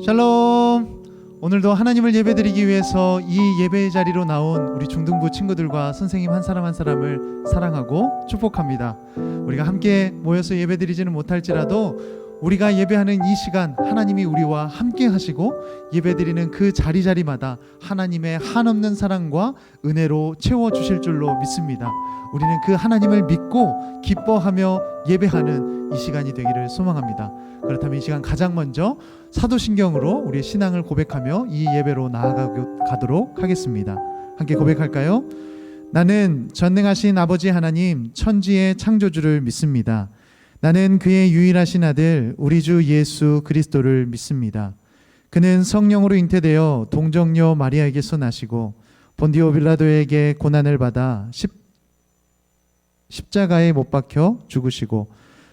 샬롬. 오늘도 하나님을 예배드리기 위해서 이 예배의 자리로 나온 우리 중등부 친구들과 선생님 한 사람 한 사람을 사랑하고 축복합니다. 우리가 함께 모여서 예배드리지는 못할지라도 우리가 예배하는 이 시간 하나님이 우리와 함께 하시고 예배드리는 그 자리자리마다 하나님의 한없는 사랑과 은혜로 채워주실 줄로 믿습니다. 우리는 그 하나님을 믿고 기뻐하며 예배하는 이 시간이 되기를 소망합니다. 그렇다면 이 시간 가장 먼저 사도신경으로 우리의 신앙을 고백하며 이 예배로 나아가도록 하겠습니다. 함께 고백할까요? 나는 전능하신 아버지 하나님 천지의 창조주를 믿습니다. 나는 그의 유일하신 아들 우리 주 예수 그리스도를 믿습니다. 그는 성령으로 잉태되어 동정녀 마리아에게서 나시고 본디오 빌라도에게 고난을 받아 십자가에 못 박혀 죽으시고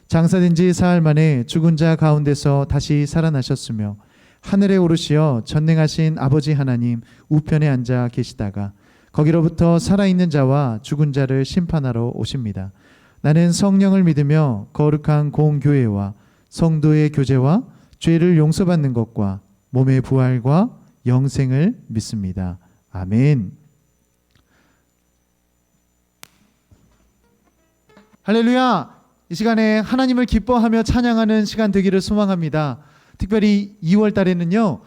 장사된 지 사흘 만에 죽은 자 가운데서 다시 살아나셨으며 하늘에 오르시어 전능하신 아버지 하나님 우편에 앉아 계시다가 거기로부터 살아있는 자와 죽은 자를 심판하러 오십니다. 나는 성령을 믿으며 거룩한 공교회와 성도의 교제와 죄를 용서받는 것과 몸의 부활과 영생을 믿습니다. 아멘. 할렐루야. 이 시간에 하나님을 기뻐하며 찬양하는 시간 되기를 소망합니다. 특별히 2월 달에는요,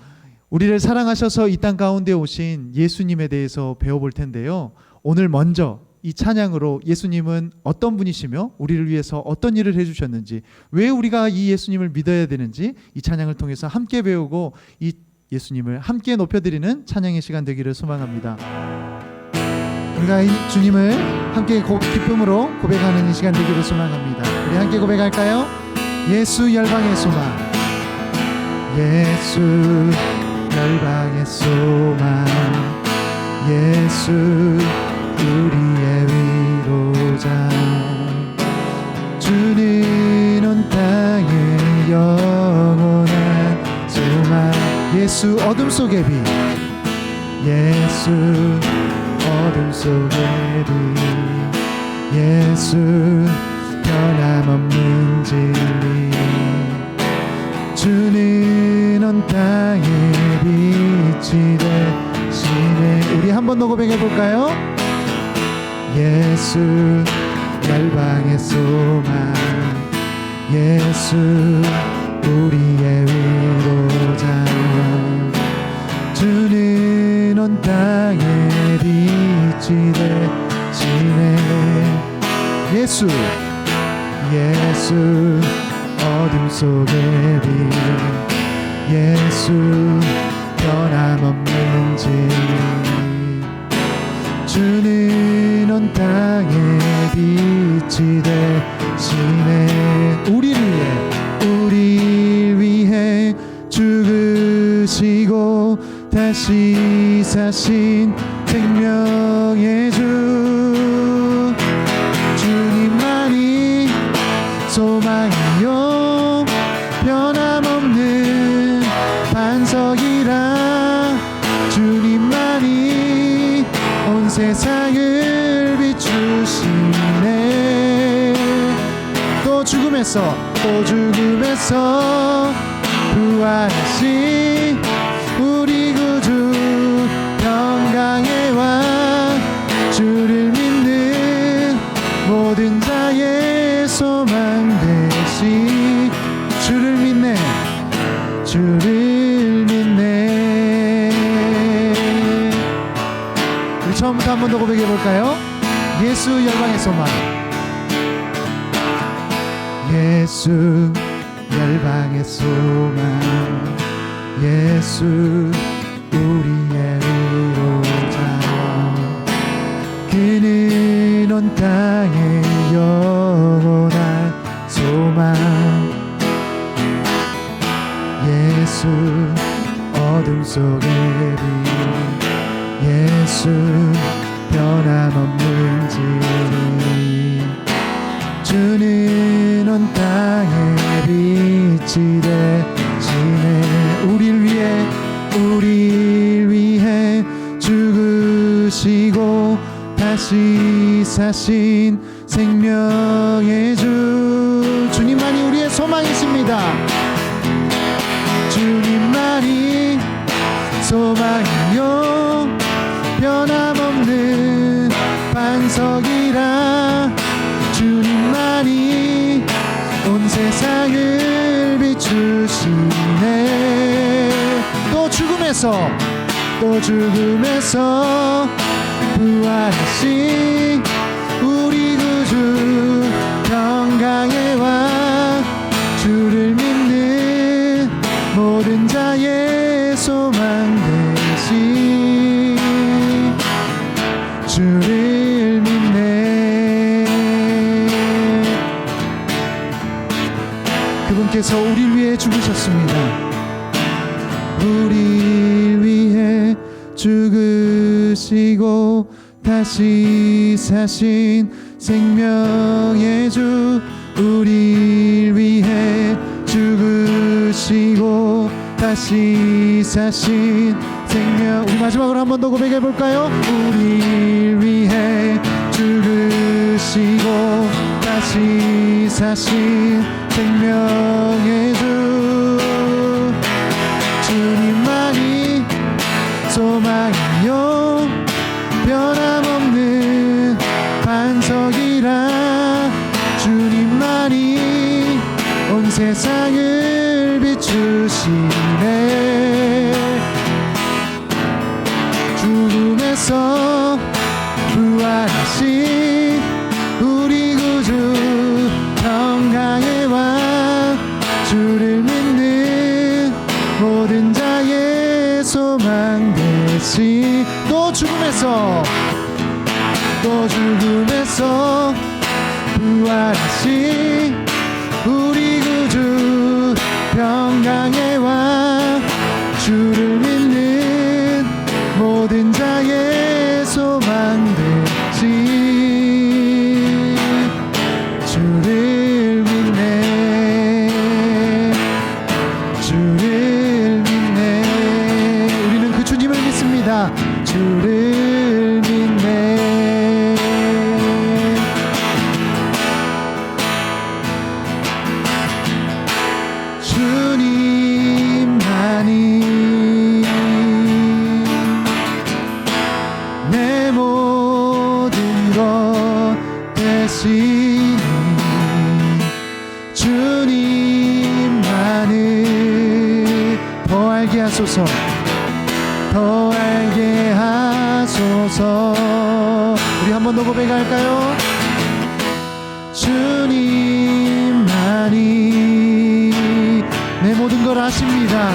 우리를 사랑하셔서 이 땅 가운데 오신 예수님에 대해서 배워볼 텐데요. 오늘 먼저 이 찬양으로 예수님은 어떤 분이시며 우리를 위해서 어떤 일을 해주셨는지, 왜 우리가 이 예수님을 믿어야 되는지 이 찬양을 통해서 함께 배우고 이 예수님을 함께 높여드리는 찬양의 시간 되기를 소망합니다. 우리가 이 주님을 함께 기쁨으로 고백하는 이 시간 되기를 소망합니다. 우리 함께 고백할까요? 예수 열방의 소망, 예수 열방의 소망, 예수 우리의 위로자, 주는 온 땅의 영원한 소망, 예수 어둠 속의 빛, 예수 어둠 속의 빛, 예수 변함없는 진리, 주는 온 땅의 빛이 되시네. 우리 한 번 더 고백해 볼까요? 예수 열방의 소망, 예수 우리의 위로자, 주는 온 땅의 빛이 되시네. 예수 어둠 속의 빛, 예수 변함없는 진리, 주는 온 땅의 빛이 되시네. 우리를 위해 죽으시고 다시 사신 생명의 주, 주님만이 소망이요 변함없는 반석이라, 주님만이 온 세상을 비추시네. 또 죽음에서 부활하신 우리 구주 평강의 왕, 주를 믿는 모든 자의 소망 되시. 주를 믿네, 주를 믿네. 우리 처음부터 한 번 더 고백해 볼까요? 예수 열방의 소망, 예수 열방의 소망, 예수 우리의 위로자, 그는 온 땅의 영원한 소망, 예수 어둠 속의 빛, 예수 변함없는 진리, 주는 온 땅의 빛이 되시네. 우리를 위해 죽으시고 다시 사신 생명의 주, 주님만이 우리의 소망이십니다. 주님만이 소망이요 변함없는 반석이라 주님만이 온 세상을 비추시네. 또 죽음에서 부활하신 우리 구주 평강의 왕 주를 믿는 모든 자의 소망 되신 주를 믿네. 그분께서 우리를 위해 죽으셨습니다. 우리를 위해 죽으시고 다시 사신 생명의 주, 우리를 위해 죽으시고 다시 사신 생명. 우리 마지막으로 한 번 더 고백해 볼까요? 우리를 위해 죽으시고 다시 사신 생명의 주, 주님만이 소망이요 변함없는 반석이라 주님만이 온 세상을 비추시네. 죽음에서 부활하신 우리 구주 평강의 왕 주를 믿는 모든 자의 소망 되신. 또 죽음에서 부활하신 우리 구주 평강의 왕 주를 믿는 모든 자의 소망 되신 주를 믿네. 주를 믿네. 우리는 그 주님을 믿습니다. 주를 믿네. 주님만이 내 모든 것 되시니 주님만을 더 알게 하소서. 더 알게 하소서. 우리 한 번 더 고백할까요? 주님만이 내 모든 걸 아십니다.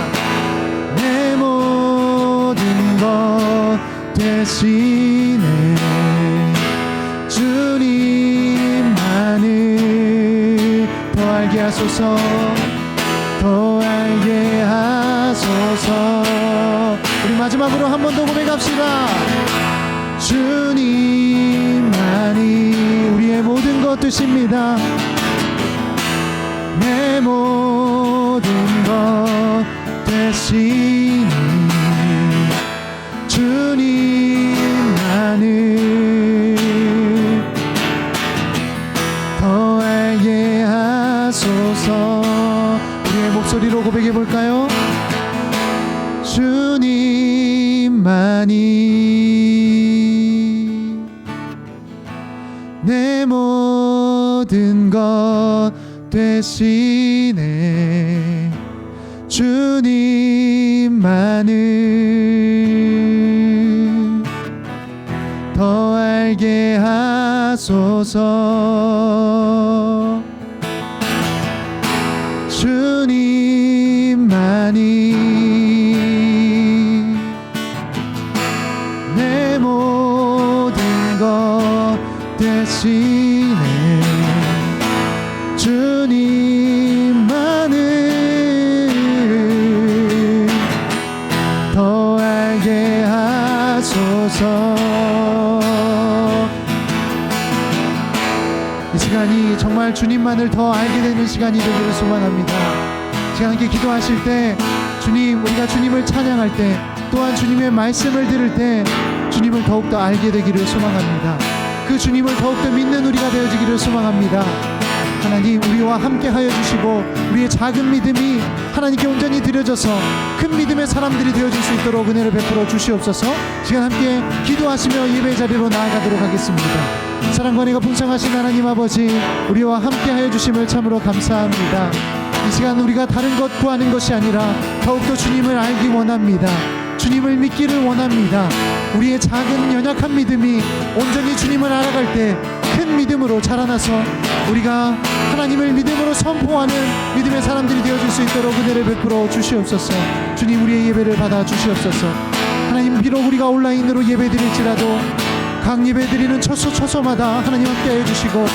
내 모든 것 되시네. 주님만을 더 알게 하소서. 더 알게 하소서. 우리 마지막으로 한 번 더 고백합시다. 주님만이 우리의 모든 것 되십니다. 내 모든 것 되시니 주님만을 더 알게 하소서. 우리의 목소리로 고백해 볼까요? 주님만이 내 모든 것 되시네. 주님만을 더 알게 하소서. 주님만이 내 모든 것 되시네. 주님만을 더 알게 하소서. 이 시간이 정말 주님만을 더 알게 되는 시간이 되기를 소망합니다. 시간 함께 기도하실 때 주님, 우리가 주님을 찬양할 때 또한 주님의 말씀을 들을 때 주님을 더욱더 알게 되기를 소망합니다. 그 주님을 더욱더 믿는 우리가 되어지기를 소망합니다. 하나님, 우리와 함께 하여 주시고 우리의 작은 믿음이 하나님께 온전히 드려져서 큰 믿음의 사람들이 되어질 수 있도록 은혜를 베풀어 주시옵소서. 시간 함께 기도하시며 예배 자리로 나아가도록 하겠습니다. 사랑과 은혜가 풍성하신 하나님 아버지, 우리와 함께하여 주심을 참으로 감사합니다. 이 시간 우리가 다른 것 구하는 것이 아니라 더욱더 주님을 알기 원합니다. 주님을 믿기를 원합니다. 우리의 작은 연약한 믿음이 온전히 주님을 알아갈 때 큰 믿음으로 자라나서 우리가 하나님을 믿음으로 선포하는 믿음의 사람들이 되어질 수 있도록 은혜를 베풀어 주시옵소서. 주님, 우리의 예배를 받아 주시옵소서. 하나님, 비록 우리가 온라인으로 예배 드릴지라도 각 예배 드리는 처소마다 하나님 함께해 주시고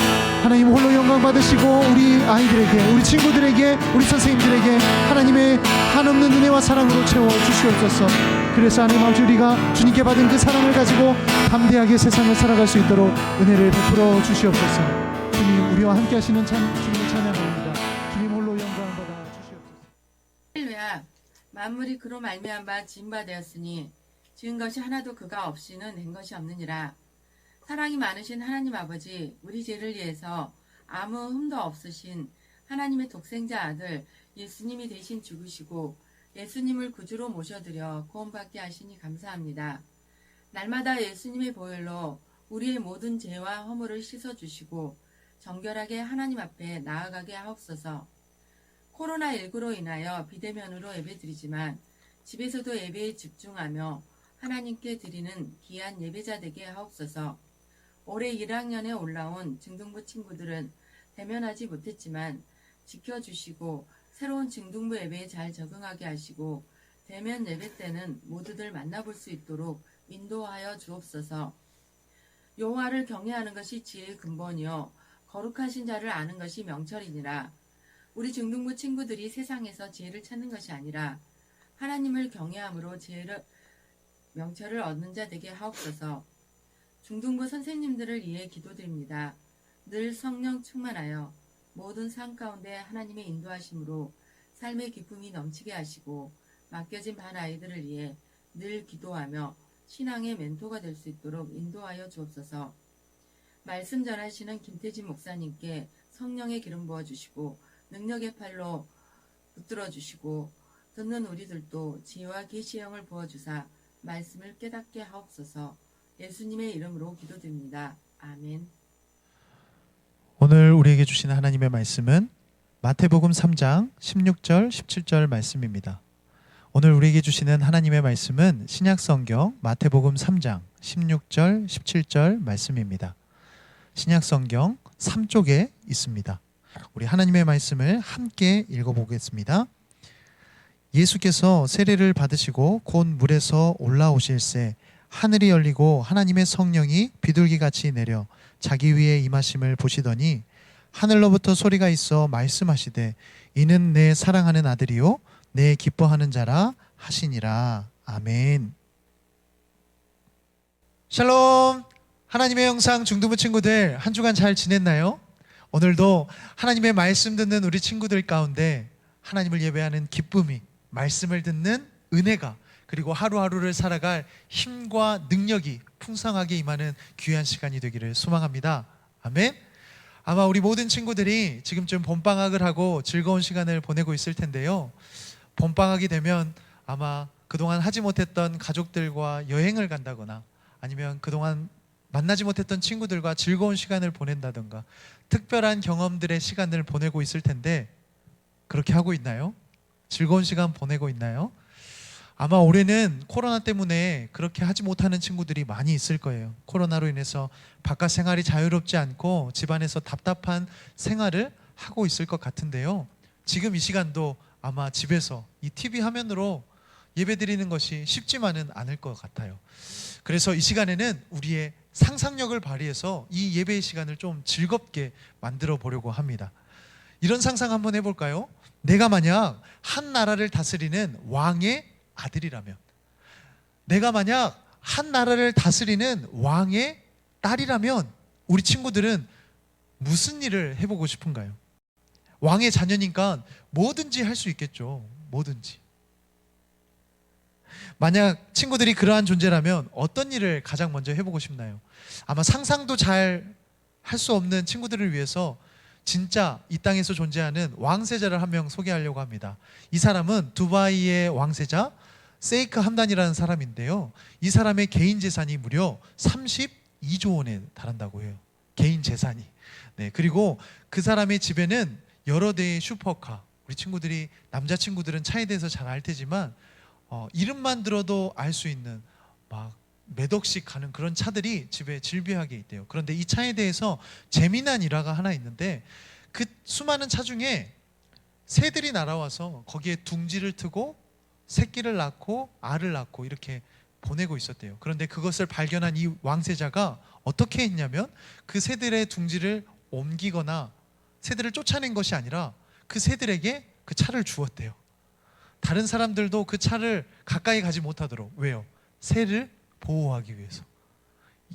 하나님 홀로 영광 받으시고 우리 아이들에게, 우리 친구들에게, 우리 선생님들에게 하나님의 한없는 은혜와 사랑으로 채워 주시옵소서. 그래서 하나님 아버지, 우리가 주님께 받은 그 사랑을 가지고 담대하게 세상을 살아갈 수 있도록 은혜를 베풀어 주시옵소서. 주님, 우리와 함께 하시는 주님을 찬양합니다. 주님 홀로 영광 받아 주시옵소서. 할렐루야. 만물이 그로 말미암아 지은 바 되었으니 지은 것이 하나도 그가 없이는 된 것이 없느니라. 사랑이 많으신 하나님 아버지, 우리 죄를 위해서 아무 흠도 없으신 하나님의 독생자 아들 예수님이 대신 죽으시고 예수님을 구주로 모셔드려 구원받게 하시니 감사합니다. 날마다 예수님의 보혈로 우리의 모든 죄와 허물을 씻어주시고 정결하게 하나님 앞에 나아가게 하옵소서. 코로나19로 인하여 비대면으로 예배드리지만 집에서도 예배에 집중하며 하나님께 드리는 귀한 예배자 되게 하옵소서. 올해 1학년에 올라온 중등부 친구들은 대면하지 못했지만 지켜주시고 새로운 중등부 예배에 잘 적응하게 하시고 대면 예배 때는 모두들 만나볼 수 있도록 인도하여 주옵소서. 여호와를 경외하는 것이 지혜의 근본이요 거룩하신 자를 아는 것이 명철이니라. 우리 중등부 친구들이 세상에서 지혜를 찾는 것이 아니라 하나님을 경외함으로 명철을 얻는 자 되게 하옵소서. 중등부 선생님들을 위해 기도드립니다. 늘 성령 충만하여 모든 삶 가운데 하나님의 인도하심으로 삶의 기쁨이 넘치게 하시고 맡겨진 반 아이들을 위해 늘 기도하며 신앙의 멘토가 될 수 있도록 인도하여 주옵소서. 말씀 전하시는 김태진 목사님께 성령의 기름 부어주시고 능력의 팔로 붙들어 주시고 듣는 우리들도 지혜와 계시의 영을 부어주사 말씀을 깨닫게 하옵소서. 예수님의 이름으로 기도드립니다. 아멘. 오늘 우리에게 주시는 하나님의 말씀은 마태복음 3장 16절 17절 말씀입니다. 오늘 우리에게 주시는 하나님의 말씀은 신약성경 마태복음 3장 16절 17절 말씀입니다. 신약성경 3쪽에 있습니다. 우리 하나님의 말씀을 함께 읽어보겠습니다. 예수께서 세례를 받으시고 곧 물에서 올라오실새 하늘이 열리고 하나님의 성령이 비둘기같이 내려 자기 위에 임하심을 보시더니 하늘로부터 소리가 있어 말씀하시되 이는 내 사랑하는 아들이요 내 기뻐하는 자라 하시니라. 아멘. 샬롬. 하나님의 영상 중등부 친구들, 한 주간 잘 지냈나요? 오늘도 하나님의 말씀 듣는 우리 친구들 가운데 하나님을 예배하는 기쁨이, 말씀을 듣는 은혜가, 그리고 하루하루를 살아갈 힘과 능력이 풍성하게 임하는 귀한 시간이 되기를 소망합니다. 아멘. 아마 우리 모든 친구들이 지금쯤 봄방학을 하고 즐거운 시간을 보내고 있을 텐데요. 봄방학이 되면 아마 그동안 하지 못했던 가족들과 여행을 간다거나 아니면 그동안 만나지 못했던 친구들과 즐거운 시간을 보낸다던가 특별한 경험들의 시간을 보내고 있을 텐데 그렇게 하고 있나요? 즐거운 시간 보내고 있나요? 아마 올해는 코로나 때문에 그렇게 하지 못하는 친구들이 많이 있을 거예요. 코로나로 인해서 바깥 생활이 자유롭지 않고 집안에서 답답한 생활을 하고 있을 것 같은데요. 지금 이 시간도 아마 집에서 이 TV 화면으로 예배드리는 것이 쉽지만은 않을 것 같아요. 그래서 이 시간에는 우리의 상상력을 발휘해서 이 예배의 시간을 좀 즐겁게 만들어 보려고 합니다. 이런 상상 한번 해볼까요? 내가 만약 한 나라를 다스리는 왕의 아들이라면, 내가 만약 한 나라를 다스리는 왕의 딸이라면 우리 친구들은 무슨 일을 해보고 싶은가요? 왕의 자녀니까 뭐든지 할 수 있겠죠. 뭐든지. 만약 친구들이 그러한 존재라면 어떤 일을 가장 먼저 해보고 싶나요? 아마 상상도 잘 할 수 없는 친구들을 위해서 진짜 이 땅에서 존재하는 왕세자를 한 명 소개하려고 합니다. 이 사람은 두바이의 왕세자 세이크 함단이라는 사람인데요. 이 사람의 개인 재산이 무려 32조 원에 달한다고 해요. 개인 재산이. 네, 그리고 그 사람의 집에는 여러 대의 슈퍼카, 우리 친구들이, 남자친구들은 차에 대해서 잘 알 테지만 이름만 들어도 알 수 있는 막 몇 억씩 가는 그런 차들이 집에 질비하게 있대요. 그런데 이 차에 대해서 재미난 일화가 하나 있는데, 그 수많은 차 중에 새들이 날아와서 거기에 둥지를 트고 새끼를 낳고 알을 낳고 이렇게 보내고 있었대요. 그런데 그것을 발견한 이 왕세자가 어떻게 했냐면, 그 새들의 둥지를 옮기거나 새들을 쫓아낸 것이 아니라 그 새들에게 그 차를 주었대요. 다른 사람들도 그 차를 가까이 가지 못하도록. 왜요? 새를 보호하기 위해서.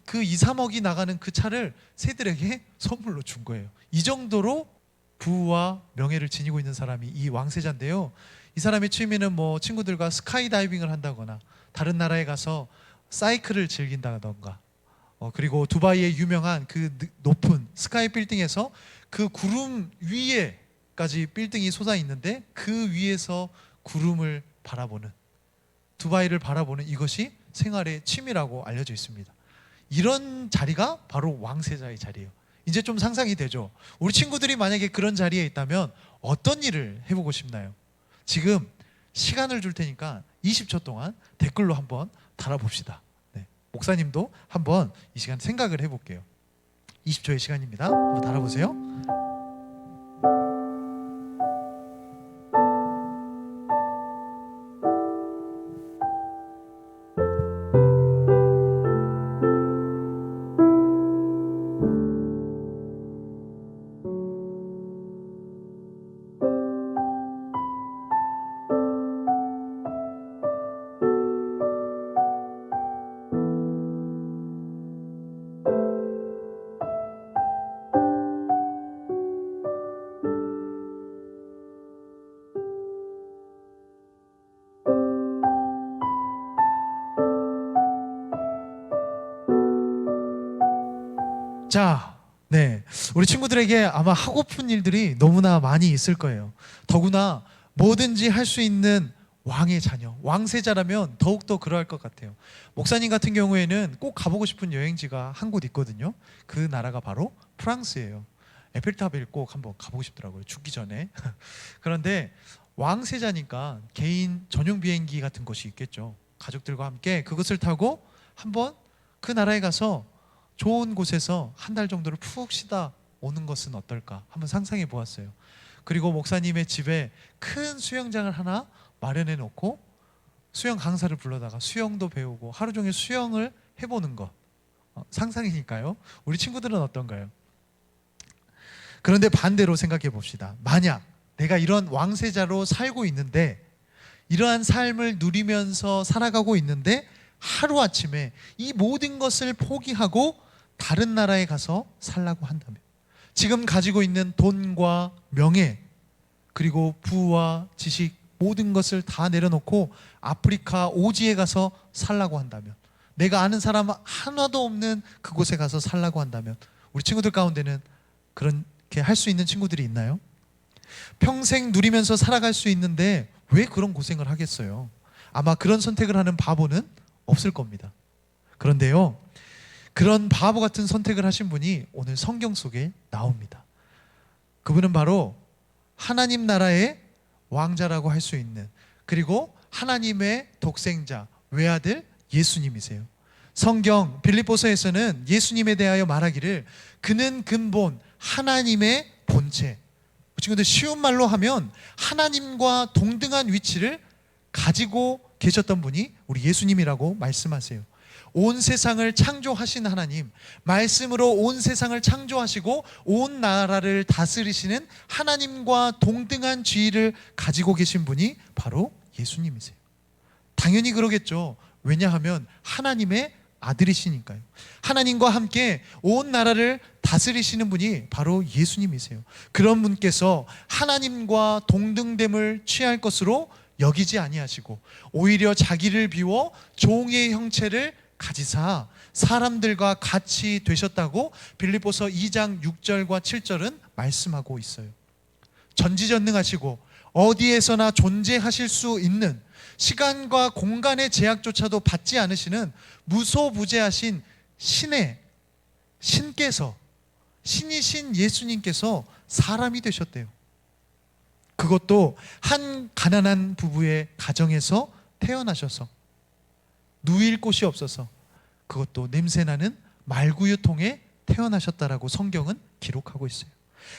그 2, 3억이 나가는 그 차를 새들에게 선물로 준 거예요. 이 정도로 부와 명예를 지니고 있는 사람이 이 왕세자인데요. 이 사람의 취미는 뭐 친구들과 스카이다이빙을 한다거나 다른 나라에 가서 사이클을 즐긴다던가, 그리고 두바이의 유명한 그 높은 스카이 빌딩에서 그 구름 위에까지 빌딩이 솟아 있는데 그 위에서 구름을 바라보는, 두바이를 바라보는 이것이 생활의 취미라고 알려져 있습니다. 이런 자리가 바로 왕세자의 자리예요. 이제 좀 상상이 되죠? 우리 친구들이 만약에 그런 자리에 있다면 어떤 일을 해보고 싶나요? 지금 시간을 줄 테니까 20초 동안 댓글로 한번 달아봅시다. 네, 목사님도 한번 이 시간 생각을 해볼게요. 20초의 시간입니다. 한번 달아보세요. 자, 네, 우리 친구들에게 아마 하고픈 일들이 너무나 많이 있을 거예요. 더구나 뭐든지 할 수 있는 왕의 자녀, 왕세자라면 더욱더 그러할 것 같아요. 목사님 같은 경우에는 꼭 가보고 싶은 여행지가 한 곳 있거든요. 그 나라가 바로 프랑스예요. 에펠탑을 꼭 한번 가보고 싶더라고요, 죽기 전에. 그런데 왕세자니까 개인 전용 비행기 같은 것이 있겠죠. 가족들과 함께 그것을 타고 한번 그 나라에 가서 좋은 곳에서 한 달 정도를 푹 쉬다 오는 것은 어떨까 한번 상상해 보았어요. 그리고 목사님의 집에 큰 수영장을 하나 마련해 놓고 수영 강사를 불러다가 수영도 배우고 하루 종일 수영을 해보는 것, 상상이니까요. 우리 친구들은 어떤가요? 그런데 반대로 생각해 봅시다. 만약 내가 이런 왕세자로 살고 있는데, 이러한 삶을 누리면서 살아가고 있는데 하루아침에 이 모든 것을 포기하고 다른 나라에 가서 살라고 한다면, 지금 가지고 있는 돈과 명예 그리고 부와 지식 모든 것을 다 내려놓고 아프리카 오지에 가서 살라고 한다면, 내가 아는 사람 하나도 없는 그곳에 가서 살라고 한다면, 우리 친구들 가운데는 그렇게 할 수 있는 친구들이 있나요? 평생 누리면서 살아갈 수 있는데 왜 그런 고생을 하겠어요? 아마 그런 선택을 하는 바보는 없을 겁니다. 그런데요, 그런 바보 같은 선택을 하신 분이 오늘 성경 속에 나옵니다. 그분은 바로 하나님 나라의 왕자라고 할 수 있는, 그리고 하나님의 독생자 외아들 예수님이세요. 성경 빌립보서에서는 예수님에 대하여 말하기를 그는 근본 하나님의 본체, 친구들 쉬운 말로 하면 하나님과 동등한 위치를 가지고 계셨던 분이 우리 예수님이라고 말씀하세요. 온 세상을 창조하신 하나님, 말씀으로 온 세상을 창조하시고 온 나라를 다스리시는 하나님과 동등한 지위를 가지고 계신 분이 바로 예수님이세요. 당연히 그러겠죠. 왜냐하면 하나님의 아들이시니까요. 하나님과 함께 온 나라를 다스리시는 분이 바로 예수님이세요. 그런 분께서 하나님과 동등됨을 취할 것으로 여기지 아니하시고 오히려 자기를 비워 종의 형체를 가지사 사람들과 같이 되셨다고 빌립보서 2장 6절과 7절은 말씀하고 있어요. 전지전능하시고 어디에서나 존재하실 수 있는, 시간과 공간의 제약조차도 받지 않으시는 무소부재하신 신께서, 신이신 예수님께서 사람이 되셨대요. 그것도 한 가난한 부부의 가정에서 태어나셔서, 누일 곳이 없어서, 그것도 냄새나는 말구유통에 태어나셨다라고 성경은 기록하고 있어요.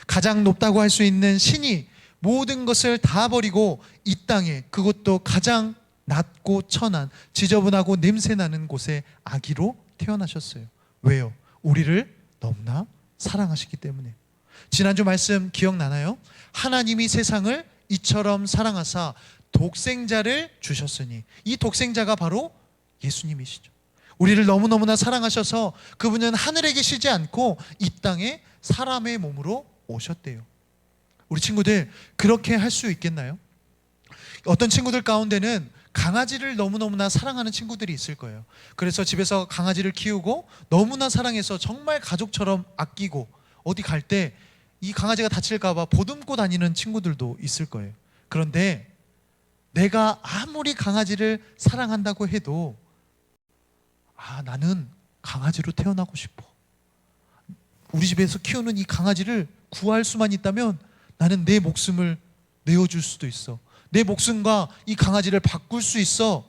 가장 높다고 할 수 있는 신이 모든 것을 다 버리고 이 땅에, 그것도 가장 낮고 천한, 지저분하고 냄새나는 곳에 아기로 태어나셨어요. 왜요? 우리를 너무나 사랑하시기 때문에. 지난주 말씀 기억나나요? 하나님이 세상을 이처럼 사랑하사 독생자를 주셨으니, 이 독생자가 바로 예수님이시죠. 우리를 너무너무나 사랑하셔서 그분은 하늘에 계시지 않고 이 땅에 사람의 몸으로 오셨대요. 우리 친구들, 그렇게 할 수 있겠나요? 어떤 친구들 가운데는 강아지를 너무너무나 사랑하는 친구들이 있을 거예요. 그래서 집에서 강아지를 키우고 너무나 사랑해서 정말 가족처럼 아끼고, 어디 갈 때 이 강아지가 다칠까 봐 보듬고 다니는 친구들도 있을 거예요. 그런데 내가 아무리 강아지를 사랑한다고 해도 나는 강아지로 태어나고 싶어. 우리 집에서 키우는 이 강아지를 구할 수만 있다면 나는 내 목숨을 내어줄 수도 있어. 내 목숨과 이 강아지를 바꿀 수 있어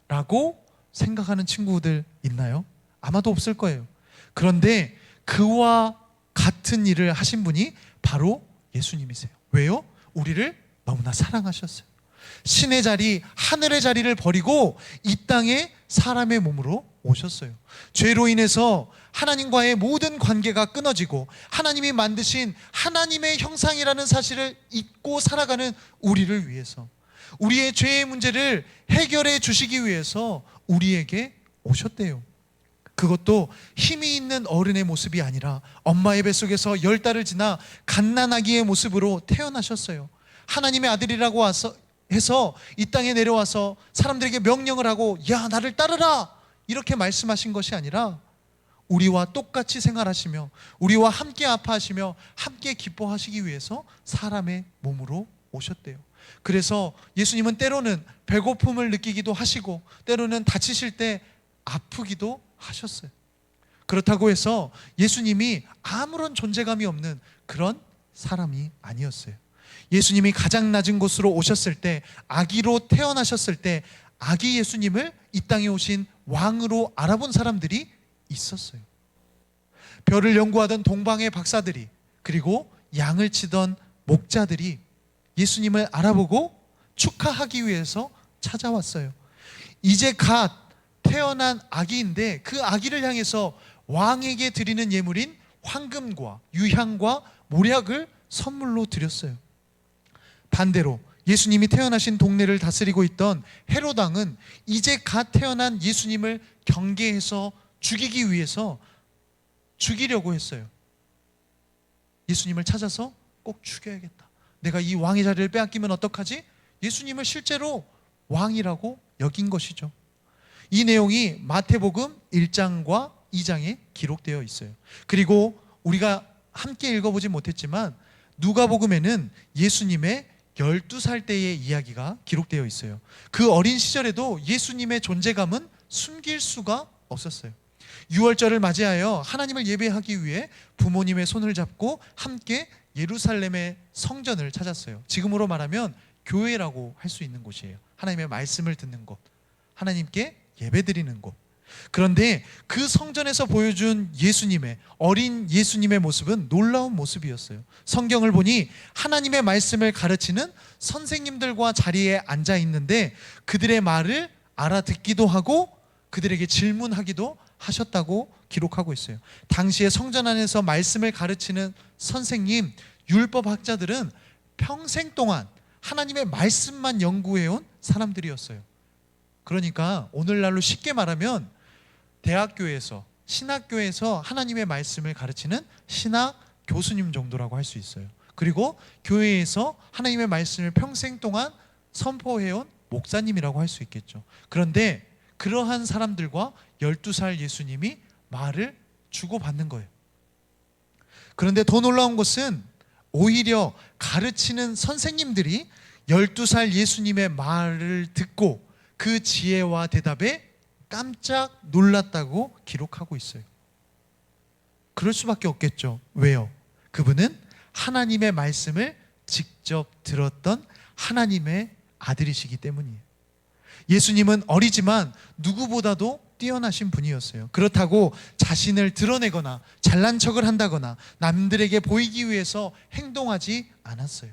라고 생각하는 친구들 있나요? 아마도 없을 거예요. 그런데 그와 같은 일을 하신 분이 바로 예수님이세요. 왜요? 우리를 너무나 사랑하셨어요. 신의 자리, 하늘의 자리를 버리고 이 땅에 사람의 몸으로 오셨어요. 죄로 인해서 하나님과의 모든 관계가 끊어지고 하나님이 만드신 하나님의 형상이라는 사실을 잊고 살아가는 우리를 위해서, 우리의 죄의 문제를 해결해 주시기 위해서 우리에게 오셨대요. 그것도 힘이 있는 어른의 모습이 아니라 엄마의 뱃속에서 10달을 지나 갓난아기의 모습으로 태어나셨어요. 하나님의 아들이라고 해서 이 땅에 내려와서 사람들에게 명령을 하고 야, 나를 따르라 이렇게 말씀하신 것이 아니라 우리와 똑같이 생활하시며 우리와 함께 아파하시며 함께 기뻐하시기 위해서 사람의 몸으로 오셨대요. 그래서 예수님은 때로는 배고픔을 느끼기도 하시고 때로는 다치실 때 아프기도 하셨어요. 그렇다고 해서 예수님이 아무런 존재감이 없는 그런 사람이 아니었어요. 예수님이 가장 낮은 곳으로 오셨을 때, 아기로 태어나셨을 때 아기 예수님을 이 땅에 오신 왕으로 알아본 사람들이 있었어요. 별을 연구하던 동방의 박사들이, 그리고 양을 치던 목자들이 예수님을 알아보고 축하하기 위해서 찾아왔어요. 이제 갓 태어난 아기인데 그 아기를 향해서 왕에게 드리는 예물인 황금과 유향과 몰약을 선물로 드렸어요. 반대로 예수님이 태어나신 동네를 다스리고 있던 헤롯 왕은 이제 갓 태어난 예수님을 경계해서 죽이기 위해서 죽이려고 했어요. 예수님을 찾아서 꼭 죽여야겠다. 내가 이 왕의 자리를 빼앗기면 어떡하지? 예수님을 실제로 왕이라고 여긴 것이죠. 이 내용이 마태복음 1장과 2장에 기록되어 있어요. 그리고 우리가 함께 읽어보지 못했지만 누가복음에는 예수님의 12살 때의 이야기가 기록되어 있어요. 그 어린 시절에도 예수님의 존재감은 숨길 수가 없었어요. 유월절을 맞이하여 하나님을 예배하기 위해 부모님의 손을 잡고 함께 예루살렘의 성전을 찾았어요. 지금으로 말하면 교회라고 할 수 있는 곳이에요. 하나님의 말씀을 듣는 곳, 하나님께 예배드리는 곳. 그런데 그 성전에서 보여준 어린 예수님의 모습은 놀라운 모습이었어요. 성경을 보니 하나님의 말씀을 가르치는 선생님들과 자리에 앉아 있는데 그들의 말을 알아듣기도 하고 그들에게 질문하기도 하셨다고 기록하고 있어요. 당시에 성전 안에서 말씀을 가르치는 선생님, 율법학자들은 평생 동안 하나님의 말씀만 연구해온 사람들이었어요. 그러니까 오늘날로 쉽게 말하면 대학교에서, 신학교에서 하나님의 말씀을 가르치는 신학 교수님 정도라고 할 수 있어요. 그리고 교회에서 하나님의 말씀을 평생 동안 선포해온 목사님이라고 할 수 있겠죠. 그런데 그러한 사람들과 12살 예수님이 말을 주고받는 거예요. 그런데 더 놀라운 것은 오히려 가르치는 선생님들이 12살 예수님의 말을 듣고 그 지혜와 대답에 깜짝 놀랐다고 기록하고 있어요. 그럴 수밖에 없겠죠. 왜요? 그분은 하나님의 말씀을 직접 들었던 하나님의 아들이시기 때문이에요. 예수님은 어리지만 누구보다도 뛰어나신 분이었어요. 그렇다고 자신을 드러내거나 잘난 척을 한다거나 남들에게 보이기 위해서 행동하지 않았어요.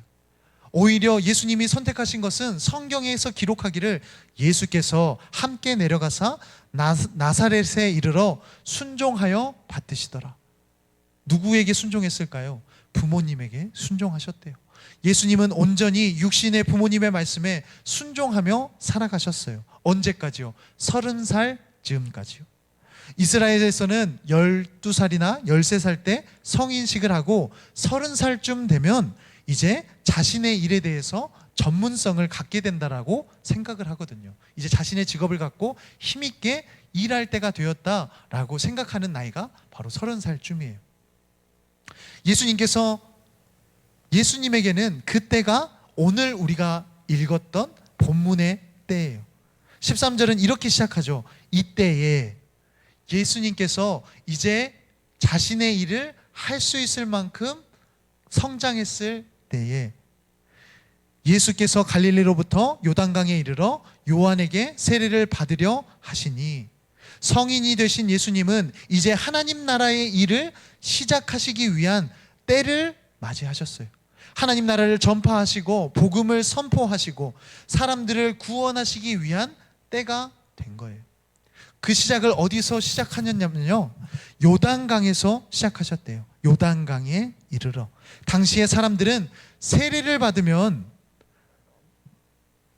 오히려 예수님이 선택하신 것은 성경에서 기록하기를 예수께서 함께 내려가사 나사렛에 이르러 순종하여 받드시더라. 누구에게 순종했을까요? 부모님에게 순종하셨대요. 예수님은 온전히 육신의 부모님의 말씀에 순종하며 살아가셨어요. 언제까지요? 30살 즈음까지요. 이스라엘에서는 12살이나 13살 때 성인식을 하고 30살쯤 되면 이제 자신의 일에 대해서 전문성을 갖게 된다라고 생각을 하거든요. 이제 자신의 직업을 갖고 힘있게 일할 때가 되었다라고 생각하는 나이가 바로 30살쯤이에요. 예수님에게는 그때가 오늘 우리가 읽었던 본문의 때예요. 13절은 이렇게 시작하죠. 이때에 예수님께서 이제 자신의 일을 할 수 있을 만큼 성장했을 때에 예수께서 갈릴리로부터 요단강에 이르러 요한에게 세례를 받으려 하시니, 성인이 되신 예수님은 이제 하나님 나라의 일을 시작하시기 위한 때를 맞이하셨어요. 하나님 나라를 전파하시고 복음을 선포하시고 사람들을 구원하시기 위한 때가 된 거예요. 그 시작을 어디서 시작하셨냐면요, 요단강에서 시작하셨대요. 요단강에 이르러. 당시에 사람들은 세례를 받으면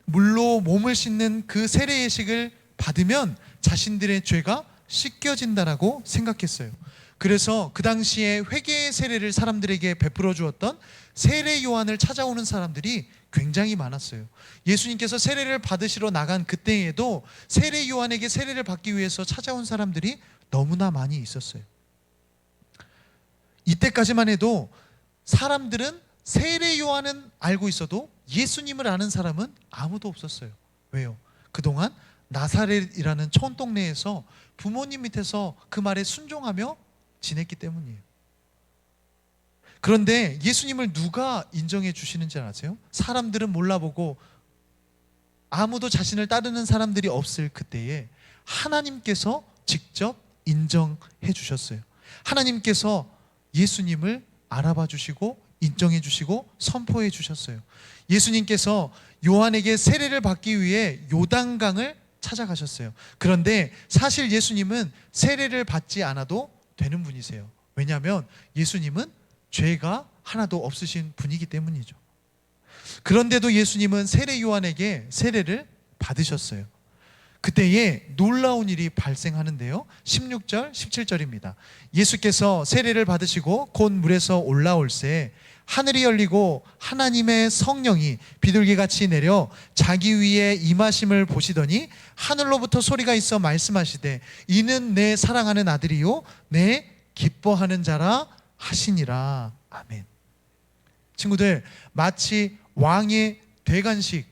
물로 몸을 씻는 그 세례 예식을 받으면 자신들의 죄가 씻겨진다라고 생각했어요. 그래서 그 당시에 회개의 세례를 사람들에게 베풀어 주었던 세례 요한을 찾아오는 사람들이 굉장히 많았어요. 예수님께서 세례를 받으시러 나간 그때에도 세례 요한에게 세례를 받기 위해서 찾아온 사람들이 너무나 많이 있었어요. 이때까지만 해도 사람들은 세례 요한은 알고 있어도 예수님을 아는 사람은 아무도 없었어요. 왜요? 그동안 나사렛이라는 촌동네에서 부모님 밑에서 그 말에 순종하며 지냈기 때문이에요. 그런데 예수님을 누가 인정해 주시는지 아세요? 사람들은 몰라보고 아무도 자신을 따르는 사람들이 없을 그때에 하나님께서 직접 인정해 주셨어요. 하나님께서 예수님을 알아봐 주시고 인정해 주시고 선포해 주셨어요. 예수님께서 요한에게 세례를 받기 위해 요단강을 찾아가셨어요. 그런데 사실 예수님은 세례를 받지 않아도 되는 분이세요. 왜냐하면 예수님은 죄가 하나도 없으신 분이기 때문이죠. 그런데도 예수님은 세례 요한에게 세례를 받으셨어요. 그때에 놀라운 일이 발생하는데요, 16절 17절입니다 예수께서 세례를 받으시고 곧 물에서 올라올새 하늘이 열리고 하나님의 성령이 비둘기같이 내려 자기 위에 임하심을 보시더니 하늘로부터 소리가 있어 말씀하시되 이는 내 사랑하는 아들이요 내 기뻐하는 자라 하시니라. 아멘. 친구들, 마치 왕의 대관식,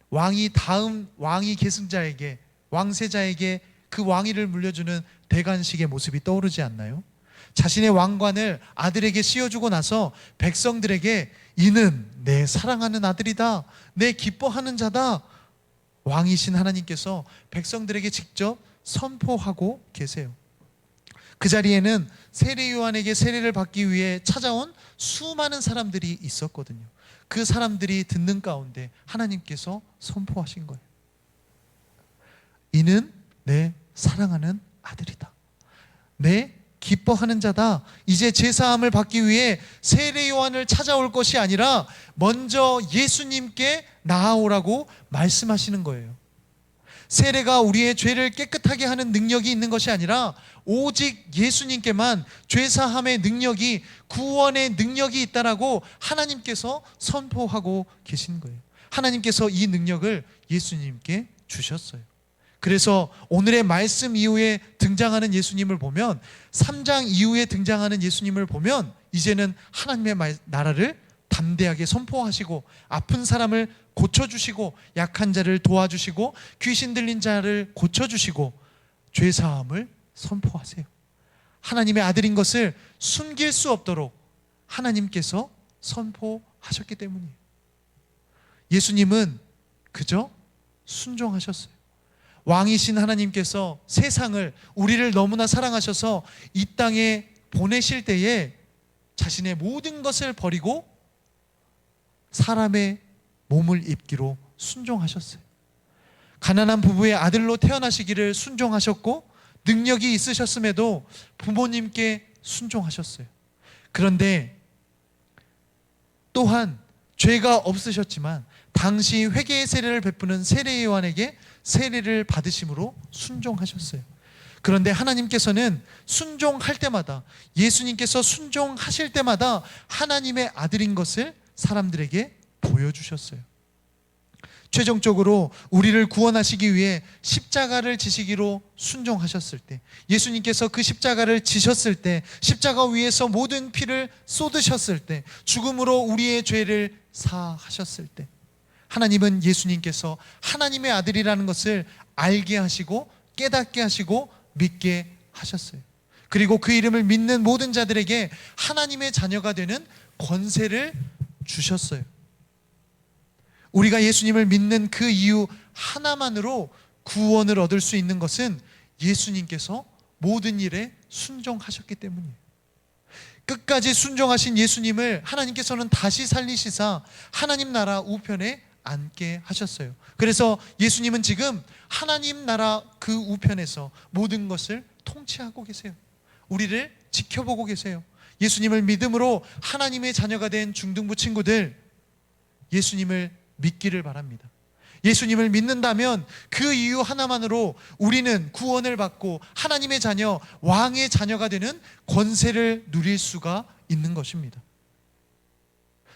왕이 다음 왕위 계승자에게, 왕세자에게 그 왕위를 물려주는 대관식의 모습이 떠오르지 않나요? 자신의 왕관을 아들에게 씌워주고 나서 백성들에게 이는 내 사랑하는 아들이다, 내 기뻐하는 자다, 왕이신 하나님께서 백성들에게 직접 선포하고 계세요. 그 자리에는 세례 요한에게 세례를 받기 위해 찾아온 수많은 사람들이 있었거든요. 그 사람들이 듣는 가운데 하나님께서 선포하신 거예요. 이는 내 사랑하는 아들이다, 내 기뻐하는 자다. 이제 제사함을 받기 위해 세례 요한을 찾아올 것이 아니라 먼저 예수님께 나아오라고 말씀하시는 거예요. 세례가 우리의 죄를 깨끗하게 하는 능력이 있는 것이 아니라 오직 예수님께만 죄사함의 능력이, 구원의 능력이 있다라고 하나님께서 선포하고 계신 거예요. 하나님께서 이 능력을 예수님께 주셨어요. 그래서 오늘의 말씀 이후에 등장하는 예수님을 보면, 3장 이후에 등장하는 예수님을 보면 이제는 하나님의 나라를 담대하게 선포하시고, 아픈 사람을 고쳐주시고, 약한 자를 도와주시고, 귀신 들린 자를 고쳐주시고, 죄사함을 선포하세요. 하나님의 아들인 것을 숨길 수 없도록 하나님께서 선포하셨기 때문이에요. 예수님은 그저 순종하셨어요. 왕이신 하나님께서 세상을, 우리를 너무나 사랑하셔서 이 땅에 보내실 때에 자신의 모든 것을 버리고 사람의 몸을 입기로 순종하셨어요. 가난한 부부의 아들로 태어나시기를 순종하셨고, 능력이 있으셨음에도 부모님께 순종하셨어요. 그런데 또한 죄가 없으셨지만 당시 회개의 세례를 베푸는 세례 요한에게 세례를 받으심으로 순종하셨어요. 그런데 하나님께서는 순종할 때마다, 예수님께서 순종하실 때마다 하나님의 아들인 것을 사람들에게 보여주셨어요. 최종적으로 우리를 구원하시기 위해 십자가를 지시기로 순종하셨을 때, 예수님께서 그 십자가를 지셨을 때, 십자가 위에서 모든 피를 쏟으셨을 때, 죽음으로 우리의 죄를 사하셨을 때, 하나님은 예수님께서 하나님의 아들이라는 것을 알게 하시고 깨닫게 하시고 믿게 하셨어요. 그리고 그 이름을 믿는 모든 자들에게 하나님의 자녀가 되는 권세를 주셨어요. 우리가 예수님을 믿는 그 이유 하나만으로 구원을 얻을 수 있는 것은 예수님께서 모든 일에 순종하셨기 때문이에요. 끝까지 순종하신 예수님을 하나님께서는 다시 살리시사 하나님 나라 우편에 앉게 하셨어요. 그래서 예수님은 지금 하나님 나라 그 우편에서 모든 것을 통치하고 계세요. 우리를 지켜보고 계세요. 예수님을 믿음으로 하나님의 자녀가 된 중등부 친구들, 예수님을 믿기를 바랍니다. 예수님을 믿는다면 그 이유 하나만으로 우리는 구원을 받고 하나님의 자녀, 왕의 자녀가 되는 권세를 누릴 수가 있는 것입니다.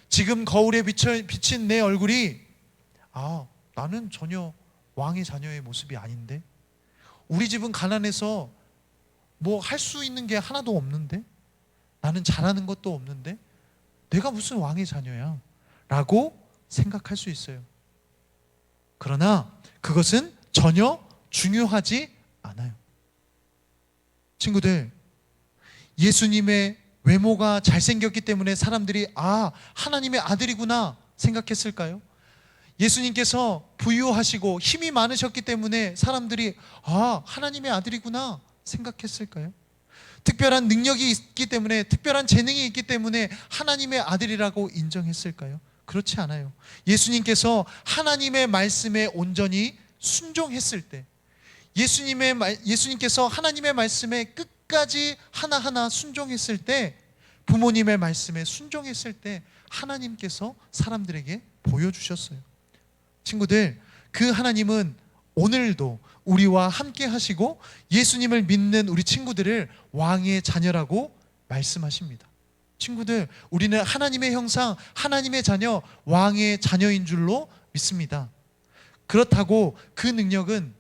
지금 거울에 비친 내 얼굴이 나는 전혀 왕의 자녀의 모습이 아닌데, 우리 집은 가난해서 뭐 할 수 있는 게 하나도 없는데, 나는 잘하는 것도 없는데 내가 무슨 왕의 자녀야 라고 생각할 수 있어요. 그러나 그것은 전혀 중요하지 않아요. 친구들, 예수님의 외모가 잘생겼기 때문에 사람들이 하나님의 아들이구나 생각했을까요? 예수님께서 부유하시고 힘이 많으셨기 때문에 사람들이 하나님의 아들이구나 생각했을까요? 특별한 능력이 있기 때문에, 특별한 재능이 있기 때문에 하나님의 아들이라고 인정했을까요? 그렇지 않아요. 예수님께서 하나님의 말씀에 온전히 순종했을 때, 예수님께서 하나님의 말씀에 끝까지 하나하나 순종했을 때, 부모님의 말씀에 순종했을 때 하나님께서 사람들에게 보여주셨어요. 친구들, 그 하나님은 오늘도 우리와 함께 하시고 예수님을 믿는 우리 친구들을 왕의 자녀라고 말씀하십니다. 친구들, 우리는 하나님의 형상, 하나님의 자녀, 왕의 자녀인 줄로 믿습니다. 그렇다고 그 능력은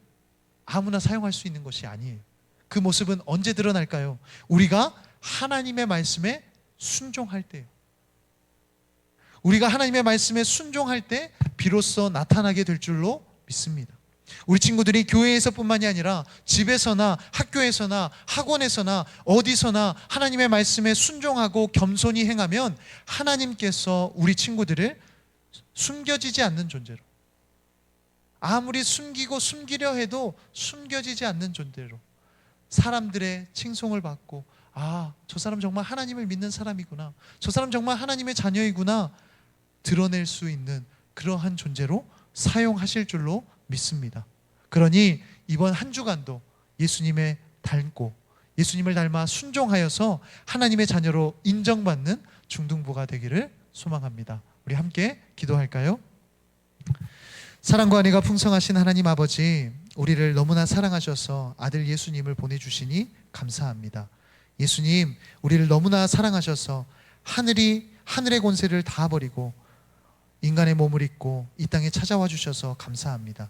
아무나 사용할 수 있는 것이 아니에요. 그 모습은 언제 드러날까요? 우리가 하나님의 말씀에 순종할 때예요. 우리가 하나님의 말씀에 순종할 때 비로소 나타나게 될 줄로 믿습니다. 우리 친구들이 교회에서뿐만이 아니라 집에서나 학교에서나 학원에서나 어디서나 하나님의 말씀에 순종하고 겸손히 행하면 하나님께서 우리 친구들을 숨겨지지 않는 존재로, 아무리 숨기고 숨기려 해도 숨겨지지 않는 존재로 사람들의 칭송을 받고, 저 사람 정말 하나님을 믿는 사람이구나, 저 사람 정말 하나님의 자녀이구나 드러낼 수 있는 그러한 존재로 사용하실 줄로 믿습니다. 그러니 이번 한 주간도 예수님을 닮고 예수님을 닮아 순종하여서 하나님의 자녀로 인정받는 중등부가 되기를 소망합니다. 우리 함께 기도할까요? 사랑과 은혜가 풍성하신 하나님 아버지, 우리를 너무나 사랑하셔서 아들 예수님을 보내주시니 감사합니다. 예수님, 우리를 너무나 사랑하셔서 하늘의 권세를 다 버리고 인간의 몸을 입고 이 땅에 찾아와 주셔서 감사합니다.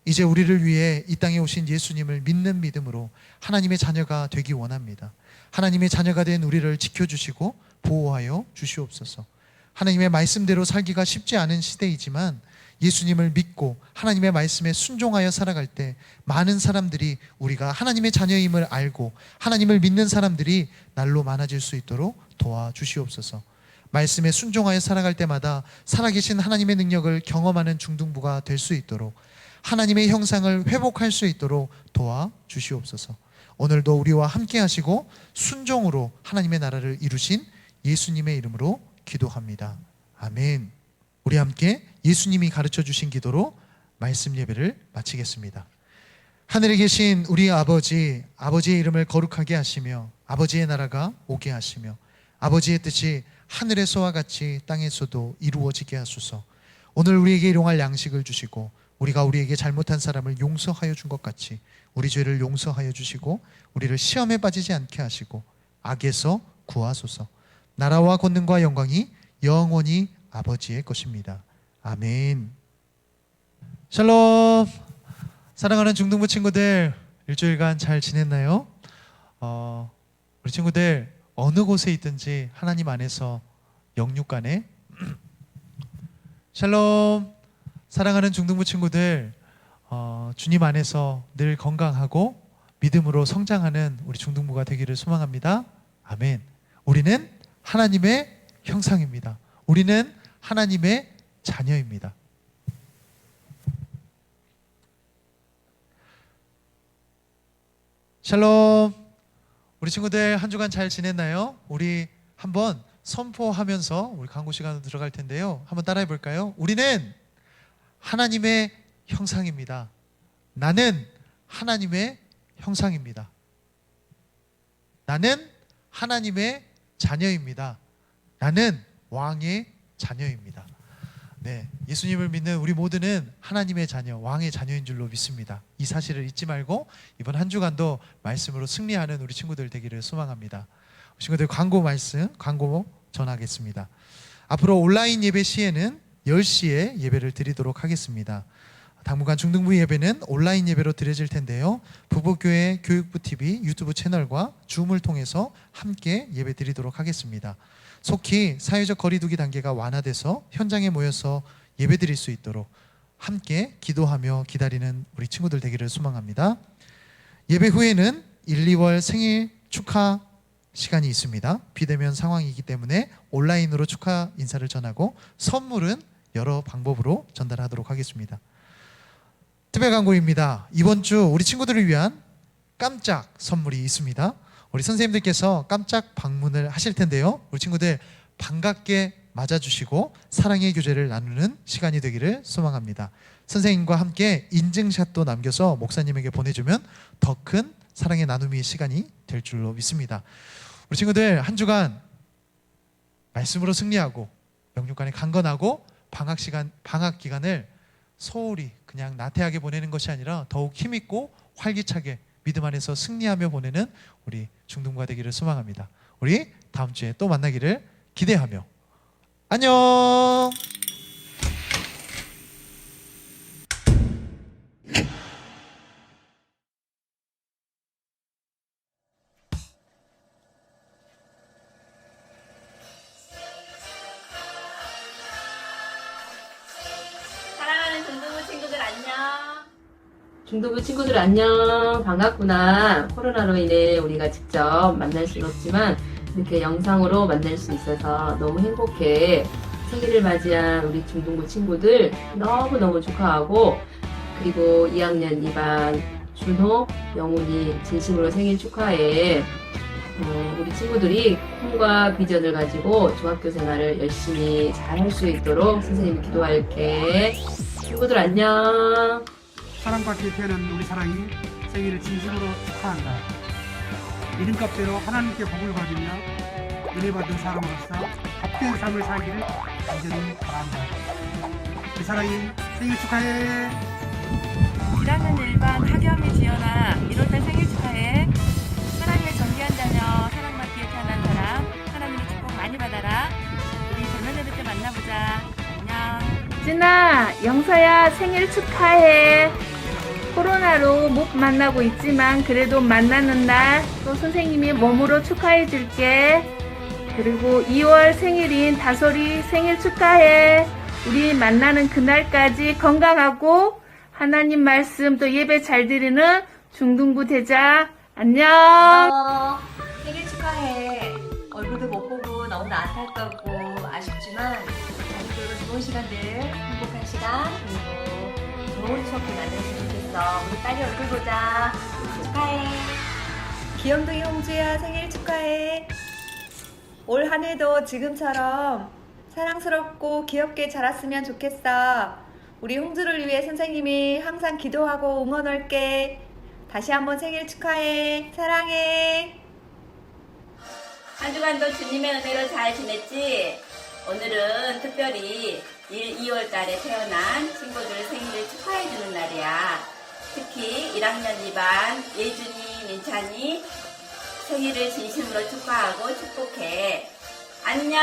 이제 우리를 위해 이 땅에 오신 예수님을 믿는 믿음으로 하나님의 자녀가 되기 원합니다. 하나님의 자녀가 된 우리를 지켜주시고 보호하여 주시옵소서. 하나님의 말씀대로 살기가 쉽지 않은 시대이지만 예수님을 믿고 하나님의 말씀에 순종하여 살아갈 때 많은 사람들이 우리가 하나님의 자녀임을 알고 하나님을 믿는 사람들이 날로 많아질 수 있도록 도와주시옵소서. 말씀에 순종하여 살아갈 때마다 살아계신 하나님의 능력을 경험하는 중등부가 될 수 있도록 하나님의 형상을 회복할 수 있도록 도와주시옵소서. 오늘도 우리와 함께 하시고 순종으로 하나님의 나라를 이루신 예수님의 이름으로 기도합니다. 아멘. 우리 함께 예수님이 가르쳐 주신 기도로 말씀 예배를 마치겠습니다. 하늘에 계신 우리 아버지, 아버지의 이름을 거룩하게 하시며 아버지의 나라가 오게 하시며 아버지의 뜻이 하늘에서와 같이 땅에서도 이루어지게 하소서. 오늘 우리에게 일용할 양식을 주시고 우리가 우리에게 잘못한 사람을 용서하여 준 것 같이 우리 죄를 용서하여 주시고 우리를 시험에 빠지지 않게 하시고 악에서 구하소서. 나라와 권능과 영광이 영원히 아버지의 것입니다. 아멘. 샬롬. 사랑하는 중등부 친구들, 일주일간 잘 지냈나요? 우리 친구들 어느 곳에 있든지 하나님 안에서 영육간에 샬롬. 사랑하는 중등부 친구들, 주님 안에서 늘 건강하고 믿음으로 성장하는 우리 중등부가 되기를 소망합니다. 아멘. 우리는 하나님의 형상입니다. 우리는 하나님의 자녀입니다. 샬롬. 우리 친구들 한 주간 잘 지냈나요? 우리 한번 선포하면서 우리 광고 시간으로 들어갈 텐데요. 한번 따라해 볼까요? 우리는 하나님의 형상입니다. 나는 하나님의 형상입니다. 나는 하나님의 자녀입니다. 나는 왕의 자녀입니다. 네, 예수님을 믿는 우리 모두는 하나님의 자녀, 왕의 자녀인 줄로 믿습니다. 이 사실을 잊지 말고 이번 한 주간도 말씀으로 승리하는 우리 친구들 되기를 소망합니다. 친구들 광고 전하겠습니다. 앞으로 온라인 예배 시에는 10시에 예배를 드리도록 하겠습니다. 당분간 중등부 예배는 온라인 예배로 드려질 텐데요. 부부교회 교육부 TV 유튜브 채널과 줌을 통해서 함께 예배 드리도록 하겠습니다. 속히 사회적 거리두기 단계가 완화돼서 현장에 모여서 예배 드릴 수 있도록 함께 기도하며 기다리는 우리 친구들 되기를 소망합니다. 예배 후에는 1, 2월 생일 축하 시간이 있습니다. 비대면 상황이기 때문에 온라인으로 축하 인사를 전하고 선물은 여러 방법으로 전달하도록 하겠습니다. 특별 광고입니다. 이번 주 우리 친구들을 위한 깜짝 선물이 있습니다. 우리 선생님들께서 깜짝 방문을 하실 텐데요. 우리 친구들 반갑게 맞아주시고 사랑의 교제를 나누는 시간이 되기를 소망합니다. 선생님과 함께 인증샷도 남겨서 목사님에게 보내주면 더 큰 사랑의 나눔의 시간이 될 줄로 믿습니다. 우리 친구들 한 주간 말씀으로 승리하고 영육간에 강건하고 방학 기간을 소홀히 그냥 나태하게 보내는 것이 아니라 더욱 힘있고 활기차게 믿음 안에서 승리하며 보내는 우리 중등부가 되기를 소망합니다. 우리 다음 주에 또 만나기를 기대하며 안녕. 사랑하는 중등부 친구들 안녕. 중등부 친구들 안녕. 반갑구나. 코로나로 인해 우리가 직접 만날 수는 없지만 이렇게 영상으로 만날 수 있어서 너무 행복해. 생일을 맞이한 우리 중등부 친구들 너무너무 축하하고, 그리고 2학년 2반 준호, 영훈이 진심으로 생일 축하해. 우리 친구들이 꿈과 비전을 가지고 중학교 생활을 열심히 잘 할 수 있도록 선생님이 기도할게. 친구들 안녕. 사랑받게 태어난 우리 사랑이 생일을 진심으로 축하한다. 이름값대로 하나님께 복을 받으며 은혜 받은 사람으로서 복된 삶을 살기를 간절히 바란다. 우리 사랑이 생일 축하해. 1학년 1반 하겸이 지연아 1월달 생일 축하해. 하나님의 정귀한 자녀 사랑받기에 태어난 사람 하나님의 축복 많이 받아라. 우리 젊은 애들 때 만나보자. 안녕. 진아, 영서야 생일 축하해. 코로나로 못 만나고 있지만 그래도 만나는 날 또 선생님이 몸으로 축하해 줄게. 그리고 2월 생일인 다솔이 생일 축하해. 우리 만나는 그날까지 건강하고 하나님 말씀 또 예배 잘 드리는 중등부 되자. 안녕. 생일 축하해. 얼굴도 못 보고 너무나 안타깝고 아쉽지만 가족들과 좋은 시간들, 행복한 시간, 그리고 좋은 추억들 만들었으면 좋겠어. 우리 딸이 얼굴 보자. 축하해. 귀염둥이 홍주야 생일 축하해. 올 한 해도 지금처럼 사랑스럽고 귀엽게 자랐으면 좋겠어. 우리 홍주를 위해 선생님이 항상 기도하고 응원할게. 다시 한번 생일 축하해. 사랑해. 한 주간도 주님의 은혜로 잘 지냈지? 오늘은 특별히 2월 달에 태어난 친구들 생일을 축하해주는 날이야. 특히 1학년 2반 예준이, 민찬이 생일을 진심으로 축하하고 축복해. 안녕!